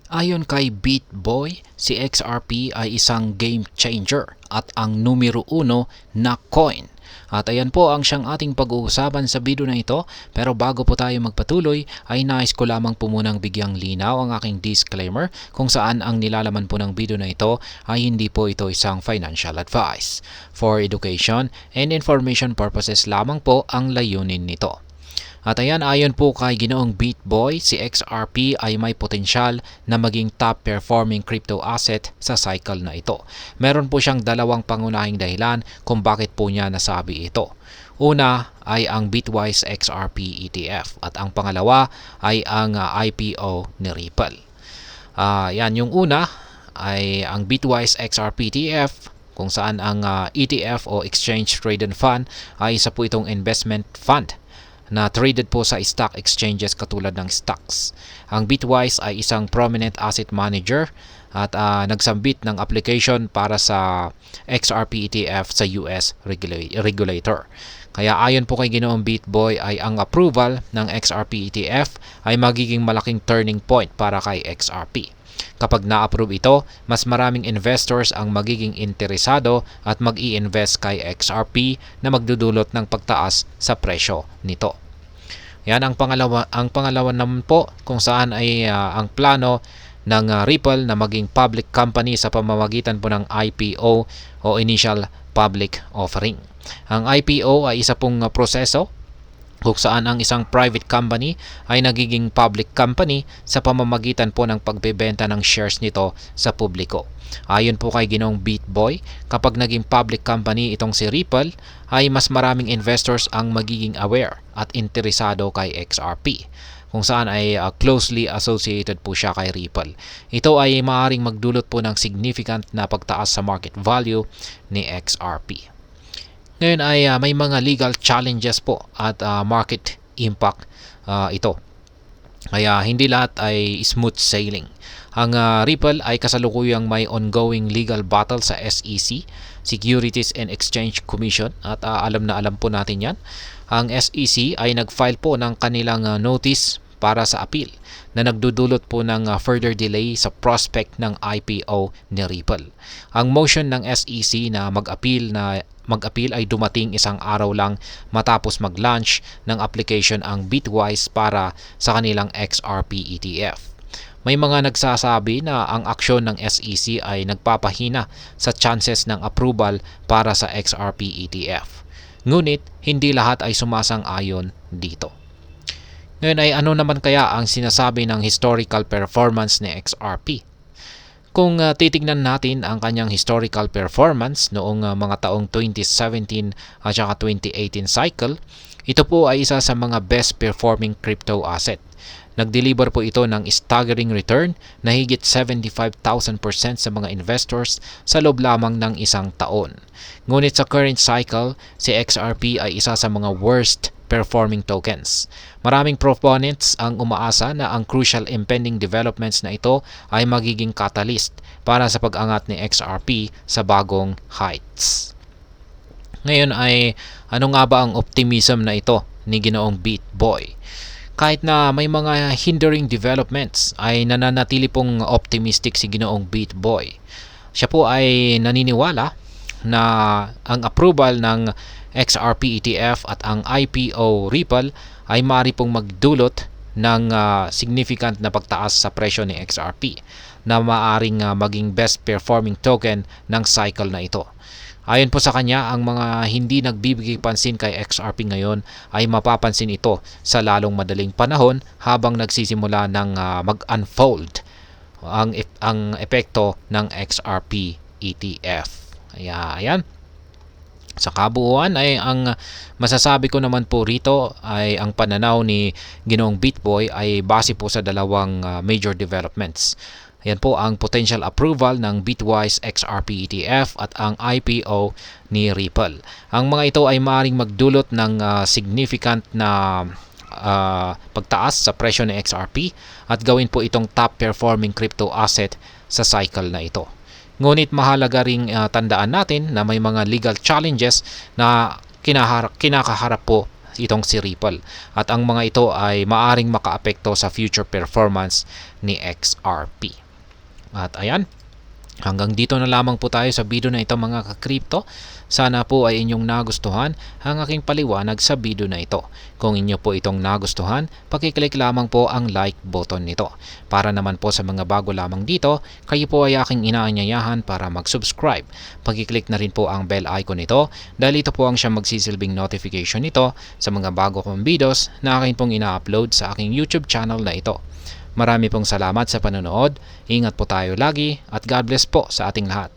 Ayon kay BitBoy, si XRP ay isang game changer at ang numero uno na coin. At ayan po ang siyang ating pag-uusapan sa video na ito. Pero bago po tayo magpatuloy ay nais ko lamang po munang bigyang linaw ang aking disclaimer kung saan ang nilalaman po ng video na ito ay hindi po ito isang financial advice. For education and information purposes lamang po ang layunin nito. At ayan, ayon po kay Ginoong BitBoy, si XRP ay may potensyal na maging top performing crypto asset sa cycle na ito. Meron po siyang dalawang pangunahing dahilan kung bakit po niya nasabi ito. Una ay ang Bitwise XRP ETF at ang pangalawa ay ang IPO ni Ripple. Yan, yung una ay ang Bitwise XRP ETF kung saan ang ETF o Exchange Traded Fund ay isa po itong investment fund na traded po sa stock exchanges katulad ng stocks. Ang Bitwise ay isang prominent asset manager at nagsambit ng application para sa XRP ETF sa US regulator. Kaya ayon po kay Ginoong BitBoy ay ang approval ng XRP ETF ay magiging malaking turning point para kay XRP. Kapag na-approve ito, mas maraming investors ang magiging interesado at mag-i-invest kay XRP na magdudulot ng pagtaas sa presyo nito. Yan ang pangalawa naman po kung saan ay ang plano ng Ripple na maging public company sa pamamagitan po ng IPO o Initial Public Offering. Ang IPO ay isa pong proseso kung saan ang isang private company ay nagiging public company sa pamamagitan po ng pagbebenta ng shares nito sa publiko. Ayon po kay Ginoong BitBoy, kapag naging public company itong si Ripple, ay mas maraming investors ang magiging aware at interesado kay XRP, kung saan ay closely associated po siya kay Ripple. Ito ay maaaring magdulot po ng significant na pagtaas sa market value ni XRP. Ngayon ay may mga legal challenges po at market impact ito. Kaya hindi lahat ay smooth sailing. Ang Ripple ay kasalukuyang may ongoing legal battle sa SEC, Securities and Exchange Commission, at alam na alam po natin yan. Ang SEC ay nag-file po ng kanilang notice para sa appeal na nagdudulot po ng further delay sa prospect ng IPO ni Ripple. Ang motion ng SEC na mag-appeal ay dumating isang araw lang matapos mag-launch ng application ang Bitwise para sa kanilang XRP ETF. May mga nagsasabi na ang aksyon ng SEC ay nagpapahina sa chances ng approval para sa XRP ETF. Ngunit hindi lahat ay sumasang-ayon dito. Ngayon ay ano naman kaya ang sinasabi ng historical performance ni XRP? Kung titignan natin ang kanyang historical performance noong mga taong 2017 at saka 2018 cycle, ito po ay isa sa mga best performing crypto asset. Nag-deliver po ito ng staggering return na higit 75,000% sa mga investors sa loob lamang ng isang taon. Ngunit sa current cycle, si XRP ay isa sa mga worst performing tokens. Maraming proponents ang umaasa na ang crucial impending developments na ito ay magiging catalyst para sa pag-angat ni XRP sa bagong heights. Ngayon ay ano nga ba ang optimism na ito ni Ginoong BitBoy? Kahit na may mga hindering developments ay nananatili pong optimistic si Ginoong BitBoy. Siya po ay naniniwala na ang approval ng XRP ETF at ang IPO Ripple ay maaari pong magdulot ng significant na pagtaas sa presyo ni XRP na maaaring maging best performing token ng cycle na ito. Ayon po sa kanya, ang mga hindi nagbibigay pansin kay XRP ngayon ay mapapansin ito sa lalong madaling panahon habang nagsisimula ng mag-unfold ang epekto ng XRP ETF. Ayan. Sa kabuuan ay ang masasabi ko naman po rito ay ang pananaw ni Ginoong BitBoy ay base po sa dalawang major developments. Ayan po ang potential approval ng Bitwise XRP ETF at ang IPO ni Ripple. Ang mga ito ay maaaring magdulot ng significant na pagtaas sa presyo ng XRP at gawin po itong top performing crypto asset sa cycle na ito. Ngunit mahalaga ring tandaan natin na may mga legal challenges na kinakaharap po itong si Ripple. At ang mga ito ay maaring makaapekto sa future performance ni XRP. At ayan, hanggang dito na lamang po tayo sa video na ito mga ka-crypto. Sana po ay inyong nagustuhan ang aking paliwanag sa video na ito. Kung inyo po itong nagustuhan, pakiclick lamang po ang like button nito. Para naman po sa mga bago lamang dito, kayo po ay aking inaanyayahan para mag-subscribe. Pakiclick na rin po ang bell icon nito dahil ito po ang siyang magsisilbing notification nito sa mga bago kong videos na akin pong ina-upload sa aking YouTube channel na ito. Marami pong salamat sa panonood, ingat po tayo lagi at God bless po sa ating lahat.